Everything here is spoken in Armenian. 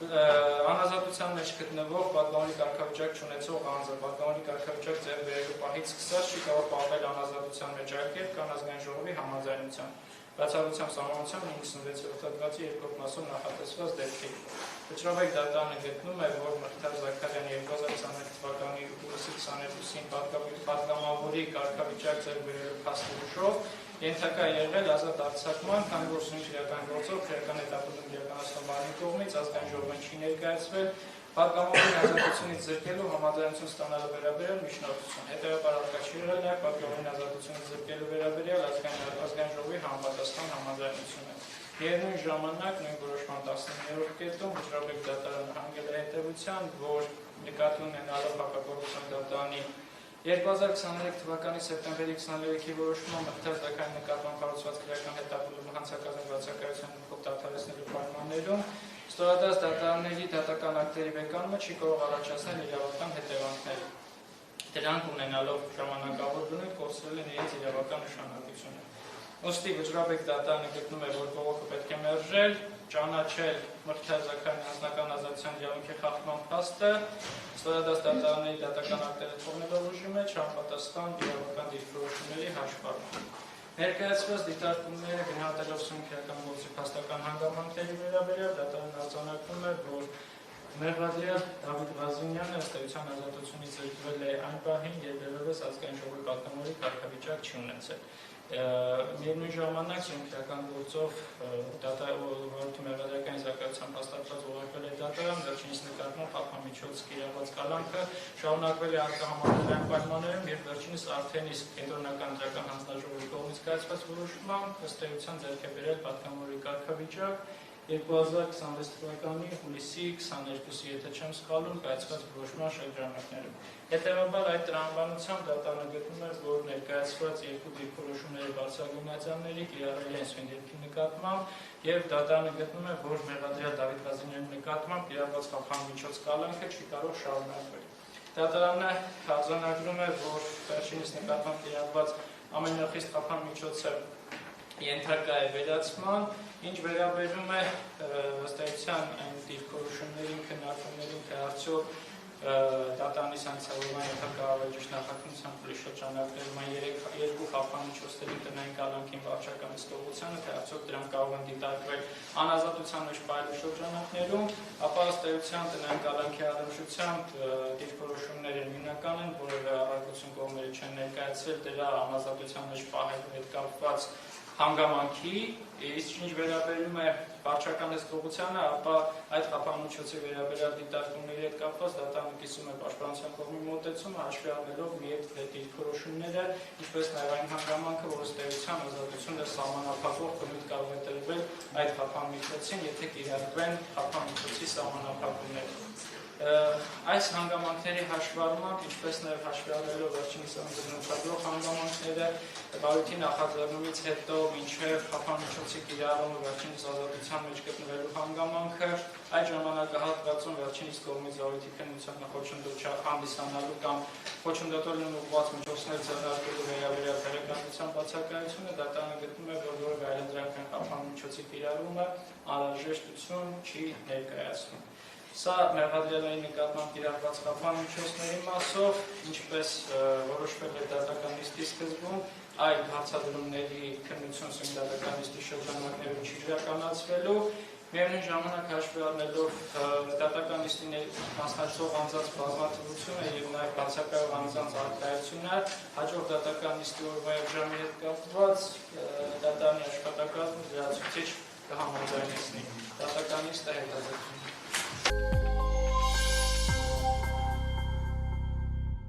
Անազատության մեջ գտնվող պատգամավորի կարգավիճակ չունեցող անձը պատգամավորի կարգավիճակ ձեռք բերելու պահից սկսած չի կարող պահվել անազատության մեջ այլ կերպ կան ազգային ժողովի համաձայնությամբ։ Բացառությամբ սահմանության 96-րդ հատվածի երկրորդ մասում նախատեսված դեպքերի։ Վճռաբեկ դատարանը գտնում է, որ Մղթար Զաքարյանի 2020 թվականի հուլիսի 22-ին պատգամավորի կարգավիճակ ձեռք բերելու փաստի ուժով ենթակա եղել ազատ արձակման, քանի որ սույն քրեական գործով քրեական հետապնդում իրականացնողի կողմից ազգային ժողովին չի ներկայացվել, պատգամավորի ազատությունից զրկելու համաձայնություն ստանալու վերաբերյալ միջնորդություն։ Հետևաբար արկա չի եղել նաև պատգամավորի ազատությունից զրկելու վերաբերյալ ազգային ժողովի համապատասխան համաձայնությունը։ Միևնույն ժամանակ նույն որոշման 19-րդ կետում վճռաբեկ դատարանը հանգել է հետևության, որ նկատի ունենալով հակագործության դատարանի 2023 թվականի սեպտեմբերի 23-ի որոշումը Մղթար Զաքարյանի նկատմամբ կառուցված քրեական հետապնդումը հանցագործության վարձակալության փոխ դադարեցնելու պայմաններում ստորադարձ դատարանների դատական ակտերի վեկանումը չի կարող առաջացնել իրավական հետևանքներ։ Դրանք ունենալով ժամանակավոր բնույթ կորցրել են իրենց իրավական նշանակությունը։ Ոստի վճռաբեկ դատարանը գտնում է, որ բողոքը պետք է մերժել, ճանաչել Մղթար Զաքարյանի անձնական ազատության իրավունքի խախտման փաստը, ստորադարձ դատարանների դատական ակտերը թողնելով ուժի մեջ համապատասխան իրավական դիրքորոշումների հաշվառման։ Ներկայացված դիտարկումները գնահատելով սույն քրեական գործի փաստական հանգամանքների վերաբերյալ դատարանն արձանագրում է, որ մեղադրյալ Դավիթ Ղազինյանը ըստ էության ազատությունից զրկվել է այն պահին, երբ դեռևս ազգային ժողովի պատգամավորի կարգավիճակ չի ունեցել։ Միևնույն ժամանակ սույն քրեական գործով ոլորտի մեղադրական զարգացության հաստատված ուղարկվել է դատարան, վերջինիս նկատմամբ խափամիջոց կիրառված կալանքը շարունակվել է արտահամարել այն պայմաններում, երբ վերջինս արդեն իսկ կենտրոնական դրական հանձնաժողովի կողմից կայացված որոշմամբ ըստ էության ձեռք է բերել պատգամավորի կարգավիճակ 2026 թվականի հուլիսի 22-ի, եթե չեմ սխալվում, կայացված որոշման շրջանակներում։ Հետևաբար այդ տրամաբանությամբ դատարանը գտնում է, որ ներկայացված երկու դիրքորոշումների բարձրագույնացիաների կիրառելի են սույն դեպքի նկատմամբ, եւ դատարանը գտնում է, որ մեղադրյալ Դավիթ Ղազինյանի նկատմամբ կիրառված խափամիջոց կալանքը չի կարող շարունակվել։ Դատարանը արձանագրում է, որ վերջինիս նկատմամբ կիրառված ամենախիստ խափամիջոցը ենթակա է վերացման, ինչ վերաբերում է ըստ էության այն դիրքորոշումներին, քննարկումներին, թե արդյոք դատարանի սանկցիավորման ենթակա ավերջիչ նախաքննության փուլի շրջանակներում այն երկու խափամիջոցների տնային կալանքին վարչական հսկողությանը, թե արդյոք դրանք կարող են դիտարկվել անազատության մեջ պահելու շրջանակներում, ապա ըստ էության տնային կալանքի առնչությամբ դիրքորոշումները նույնական են, որևէ առարկություն կողմերը չեն ներկայացրել դրա անազատության մեջ պահելու հետ կապված հանգամանքի, իսկ ինչ վերաբերում է վարչական հսկողությանը, ապա այդ խափամիջոցի վերաբերյալ դիտարկումների հետ կապված դատարանը կիսում է պաշտպանության կողմի մոտեցումը, հաշվի առնելով մի այդ դիրքորոշումները, ինչպես նաև այն հանգամանքը, որ ըստ էության ազատությունը սահմանափակող բնույթ կարող է տրվել այդ խափամիջոցին, եթե կիրառվեն խափամիջոցի սահմանափակումները։ Այս հանգամանքների հաշվառմամբ, ինչպես նաև հաշվի առնելով վերջինիս անդրադառնալով հանգամանքները, բարույթի նախաձեռնումից հետո մինչև խափամիջոցի կիրառումը վերջինիս ազատության մեջ գտնվելու հանգամանքը, այդ ժամանակահատվածում վերջինիս կողմից բարույթի քննության խոչընդոտ հանդիսանալու կամ խոչընդոտորեն ուղղված միջոցներ ձեռնարկելու վերաբերյալ տեղեկատվության բացակայությունը դատարանը գտնում է, որ որևէ այլընտրանքային խափամիջոցի կիրառումը անհրաժեշտություն չի ներկայացնում։ Սա մեղադրյալների նկատմամբ կիրառված խափամիջոցների մասով, ինչպես որոշվել է դատական նիստի սկզբում, այլ հարցադրումների քննություն սույն դատական նիստի շրջանակներում չի իրականացվելու, միևնույն ժամանակ հաշվի առնելով դատական նիստի մասնակցող անձանց բազմաթիվությունը եւ նաեւ բացակայող անձանց առկայությունը, հաջորդ դատական նիստի օրվա ժամի հետ կապված դատարանի աշխատակազմը լրացուցիչ կհամաձայնեցնի։ Դատական նիստը